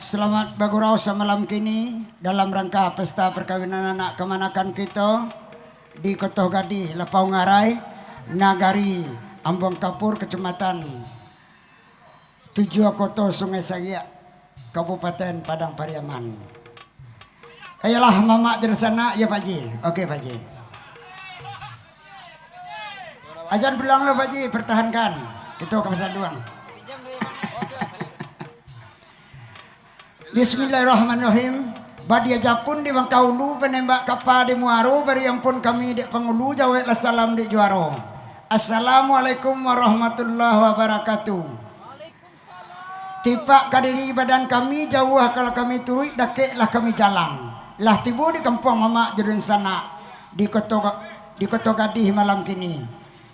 Selamat bagurau malam kini dalam rangka pesta perkawinan anak kemanakan kita di Kota Gadih, Lapau Ngarai, Nagari, Ambon Kapur, Kecamatan Tujuakoto, Sungai Sagia, Kabupaten Padang Pariaman. Ayolah mama dari sana ya Pak Ji. Oke Pak Ji. Azan bilang lah Pak Ji, pertahankan. Kita ke pasal doang. Bismillahirrahmanirrahim. Badia japun di Bangkaulu penembak kapal di Muaro beri ampun kami di Pengulu jawablah salam di Juaro. Assalamualaikum warahmatullahi wabarakatuh. Tipak kadiri badan kami jauh kalau kami turut dakeklah kami jalan. Lah tiba di kampung Mamak Jerun sana di Kota Gadih malam kini.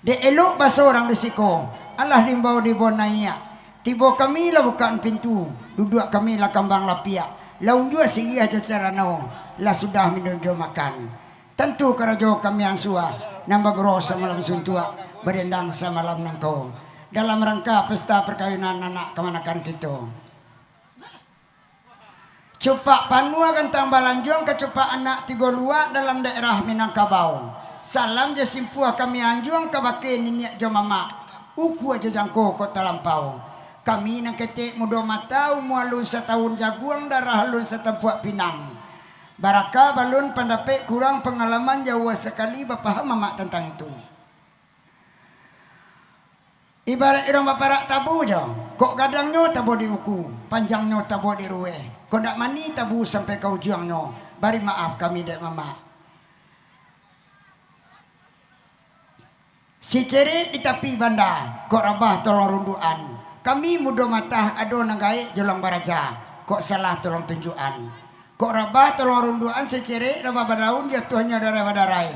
Di elok bahasa orang risiko. Allah limbau di Bonaiya. Tiba kami lah bukaan pintu, duduk kami lah kambang lapia. Laun jua sigi aja cara no, lah sudah minum jo makan. Tentu kerajo kami yang sua, nambah gros semalam suntua, berendang semalam nangko. Dalam rangka pesta perkawinan anak kemanakan kita. Cupak panua gantang balanjong ke cupak anak tiga luak dalam daerah Minangkabau. Salam jasimpua kami anjuang ke baki niniak jo mama. Uku aja jangko kota lampau. Kami nang ketik muda mata umualun setahun jaguang darah halun setempuak pinang. Baraka balun pandapek kurang pengalaman jauh sekali bapak mama tentang itu. Ibarat irang baparak tabu jauh. Kok gadangnya tabu di buku, panjangnya tabu di ruwe. Kok ndak mani tabu sampai kau juangnya. Bari maaf kami dek mama. Si cerit di tepi banda, kok rabah tolong runduan. Kami muda mata ado nanggai jelang baraja. Kok salah tolong tunjukan. Kok rabah tolong runduan secere rabah badaun jatuhnya darah badarai.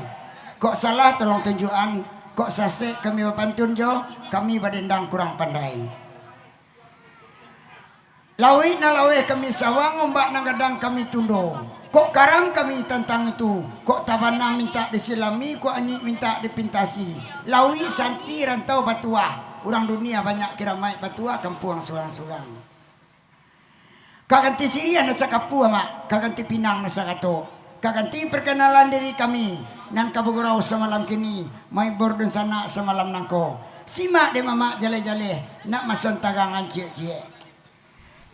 Kok salah tolong tunjukan. Kok sasek kami bapantun jo. Kami badendang kurang pandai. Lawi na lawe kami sawang ombak nagadang kami tundo. Kok karang kami tentang itu. Kok tabana minta disilami. Kok anyi minta dipintasi. Lawi santi rantau batuah. Orang dunia banyak kira maik batua kampuang surang-surang. Kaganti Sirian nasa kapua mak. Kaganti Pinang nasa kato. Kaganti perkenalan diri kami. Nan kabugurau semalam kini. Mai bordun sana semalam nangko. Simak de mama jale-jale. Nak mason tagangan cie-cie.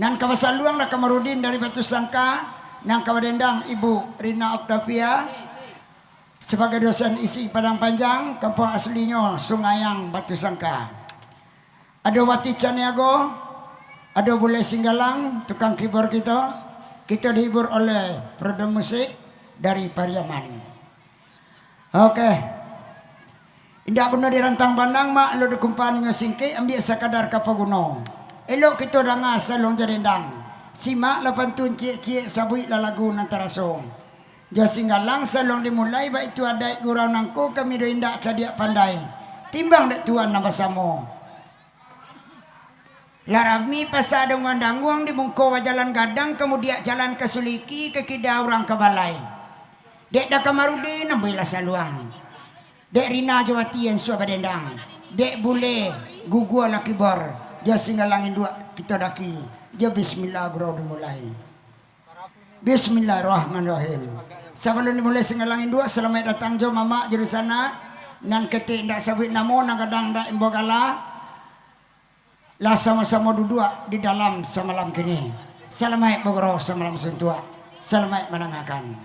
Nan kawasan luang nak Kamarudin dari Batu Sangka. Nan kawadendang Ibu Rina Octavia. Sebagai dosen isi Padang Panjang. Kampung aslinya Sungayang Batu Sangka. Ada Wati Caniago, ada Bule Singgalang, tukang keyboard kita. Kita dihibur oleh produk musik dari Pariaman. Oke. Indah guna dirantang bandang mak lo dikumpaninya singke ambil sekadar kapaguno. Elok kita danga salong jarendang. Simak lapantun cie-cie sabui lalagu nantarasong. Jo Singgalang salong dimulai ba itu ada gurau nangko kami do indak cadiak pandai. Timbang dek tuan nabasamo. Larami pasadong wandangwang di Bungko jalan gadang kemudian jalan ke Suliki ke Kida orang ke Balai. Dek dah Kamarudin ambillah saluang. Dek Rina Jawati yang suah badendang. Dek Bule gugua laki bor. Dia Singgalangin dua kita daki. Dia bismillah bro dimulai. Bismillahirrahmanirrahim. Sebelum dimulai Singgalangin dua selamat datang jo mama jadi sana. Nan ketik ndak sabit namo nang kadang ndak imbogala. Lah sama-sama duduk di dalam semalam kini. Selamat bergurau semalam suntua. Selamat menangakan.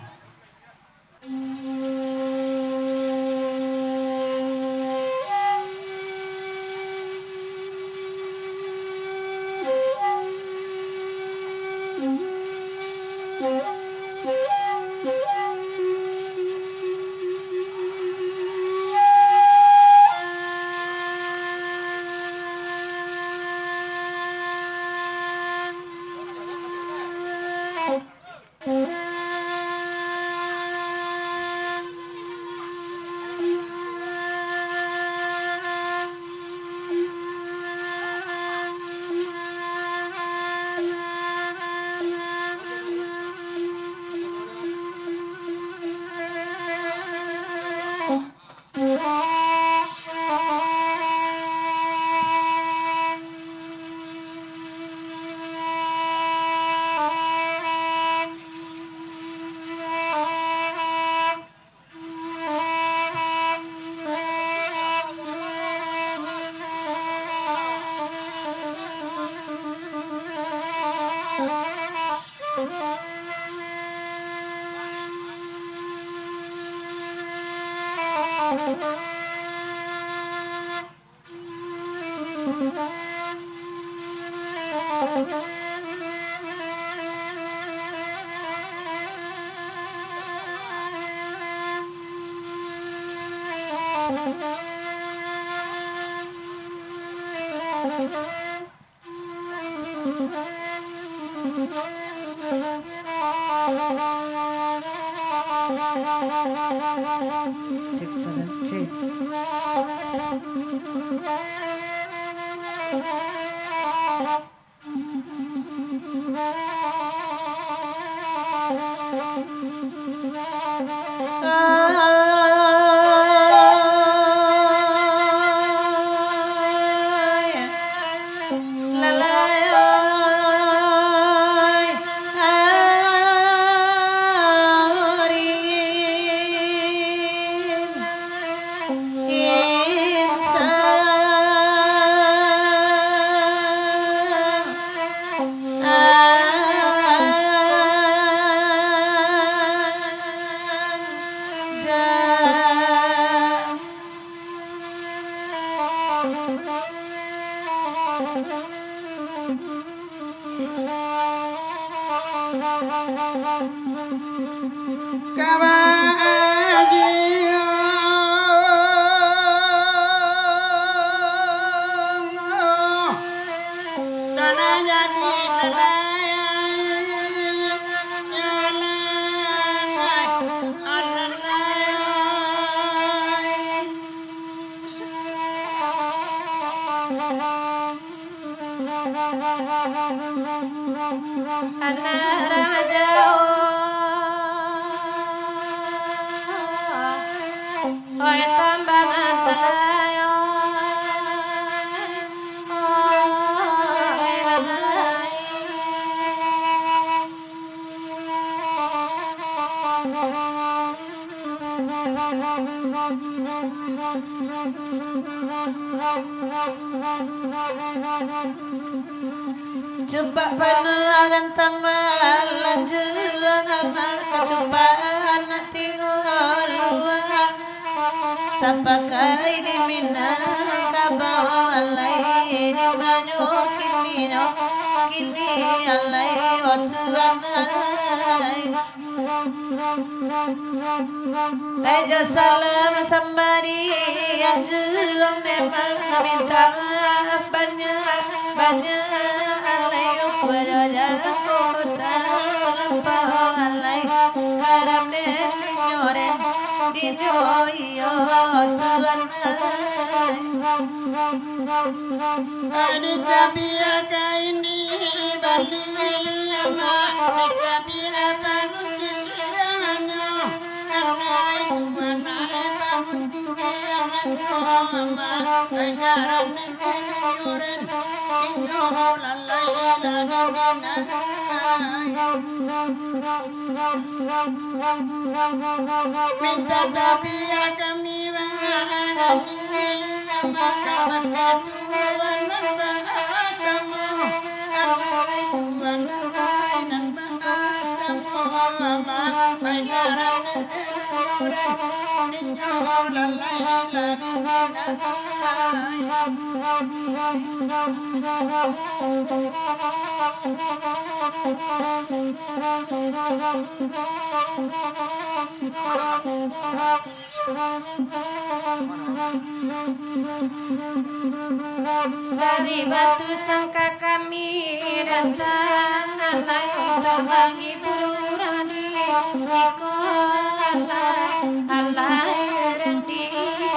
Anak raja oi tambangan telayo oi lalai coba panah gantang lanjut kecupaan tinggal tapakai di minang kabaw alay di banyo kini alay otuanay Lejo salam sambari anjulong nemang minta maaf banyak alay ukwaja kota lampau alay karam den dinyoren dinyo iyo tuanay Adi cabia kaini bali ama cabia pagutianyo anai tuanai pagutianyo ama karam dinyoren dinyo lalai ladina minta cabia kami wahani maka tuan bahasamu alai tuan nan bahasamu mai garan nuran dinyo lalai ladina dari batu sangka kami datang alay untuk menghibur di siko alay reng di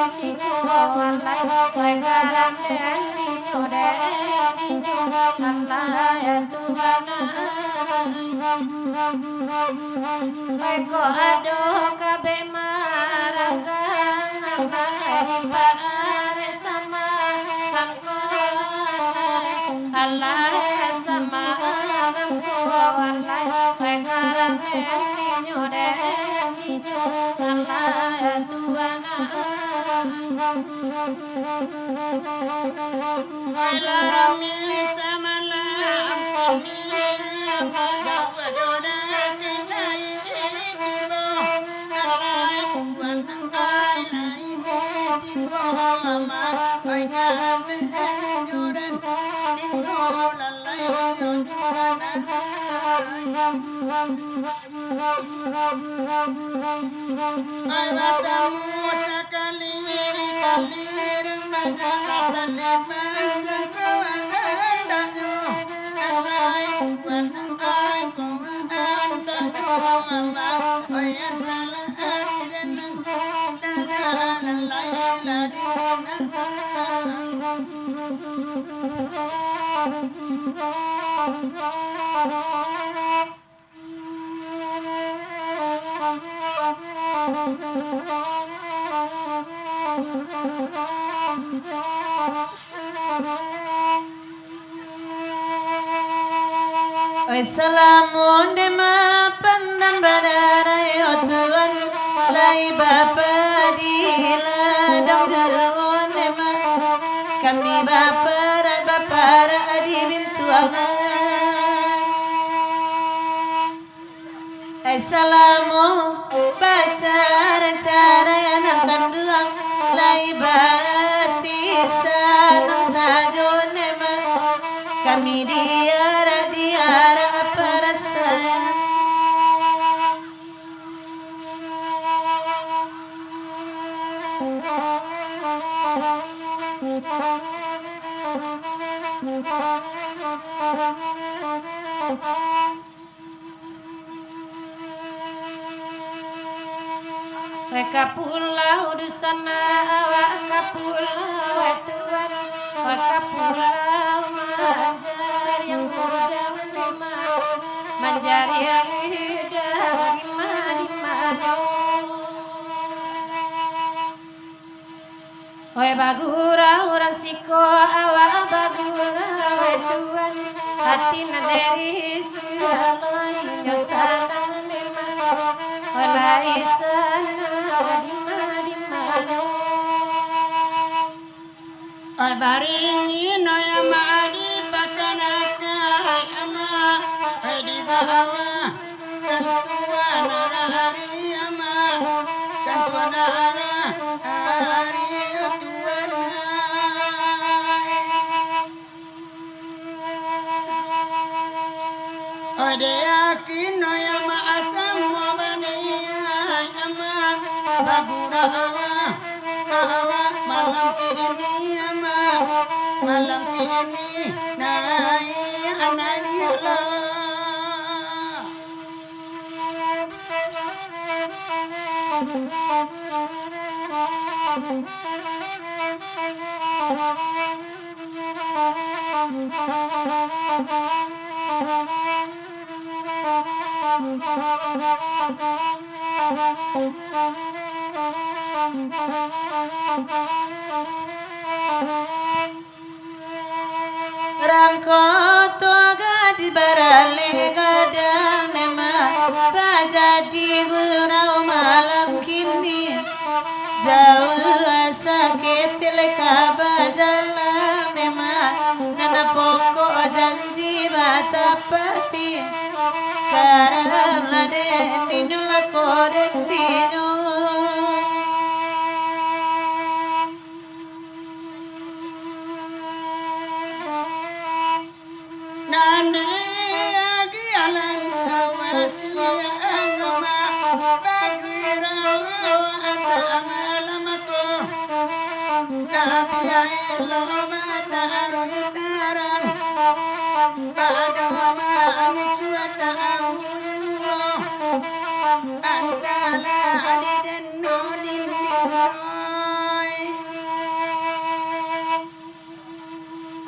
siko alay garam dan dinyo alay tuanay ko ado kabe maragang alay paare sama angko alay sama angko alay garam dan dinyo alay tuanay larami samalam kami jawa joda kedai tibo alai kuan ai lai tibo ama ai karam jodan dingo lalai yodana ai batamu kali kali remaja tali panjang kawandayo alai kuwandayo mama oyan tala ari denang tala lalai ladi denang Salamun de mapandan badara yo tuan lai bapa di ladang de ma kami bapa di bintuangan Assalamu pacara cara yang akan duang lai bati sanang sajone ma kami diara apa rasanya Wakapulau di sana, wakapulau tuan, wakapulau manjar yang udah menerima, manjar yang udah dimana. Oi bagura orang siko awak bagura tuan, hati naderi sualai nyosana nema, olai sana. Ay baringi no yama di pakanaka ama ay di bawa kantua narari ama kantua narari tuana ay de yakin no yama asam mo bani ama bagura awa malam ini ama malam ini naik anai Allah Rangko toga di barale gadang nema bajadi gurau malam kini jauh asa ketel kabajalan nema nana pokok janji batapati karam lade dinu lakode dinu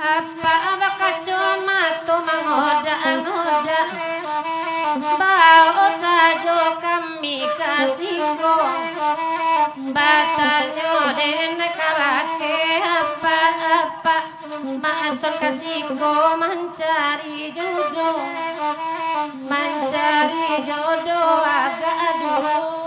apa kacoma tu menggoda-ngoda bau sajo kami kasihku batanyo den kabake apa mason kasihku mencari jodoh agak aduh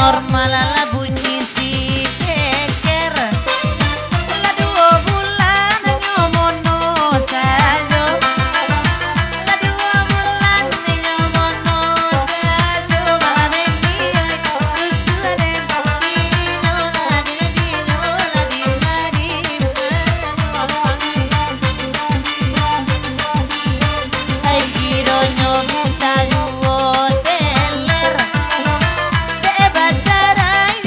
normal la bunyi si keker. La 2 bulan nyomono sajo. La 2 bulan nyomono sajo. Balabeni kusuden dino la dino la dimari. Ay gironyo sayo teler. De bacarai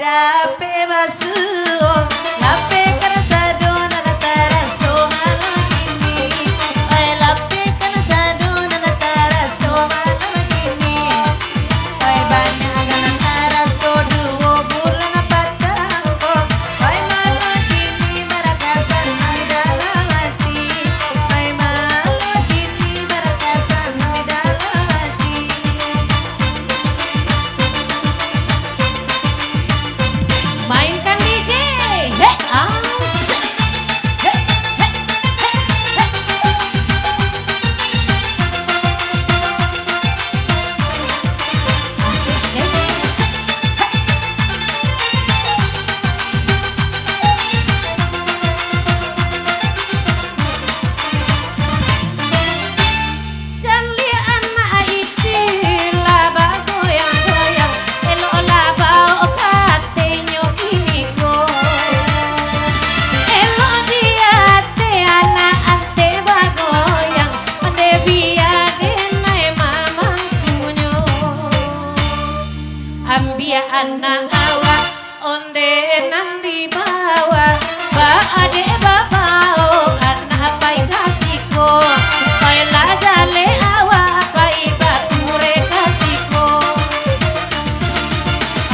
dape basu lape karsadona nataraso malam ini ay lape karsadona nataraso malam ini ay banyak nataraso duo bulan patangko ay malam ini marakasan ay dalam hati ay malam ini marakasan ay dalam hati. Mainkan DJ, hey asik, hey hey hey hey hey. Janli anak iti laba goyang-goyang elo laba okatenyo kiniko elo diate anak ante bagoyang ande biade nai mamang kunyo ambia anak awak onde nang di bawah ba ade babao anak pai kasiko pai la jale awak pai bature kasiko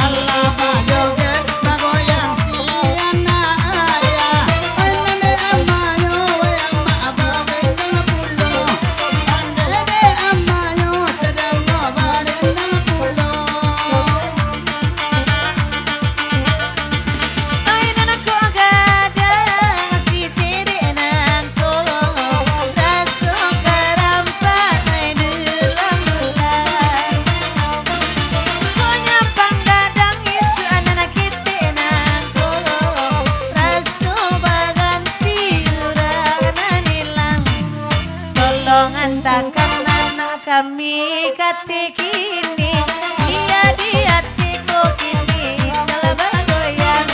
Allah joget bagoyang si anak ayah Andede amayo wayang maababay ng pulo Andede amayo sedang mabarin ng pulo ay nanako agada si ciri enangko raso karampak ay dulang-dulang konya panggadang isu anak kiti enangko raso baganti urang nanilang tolong antakan anak kami katikini iya di hatiku kini dalam goyang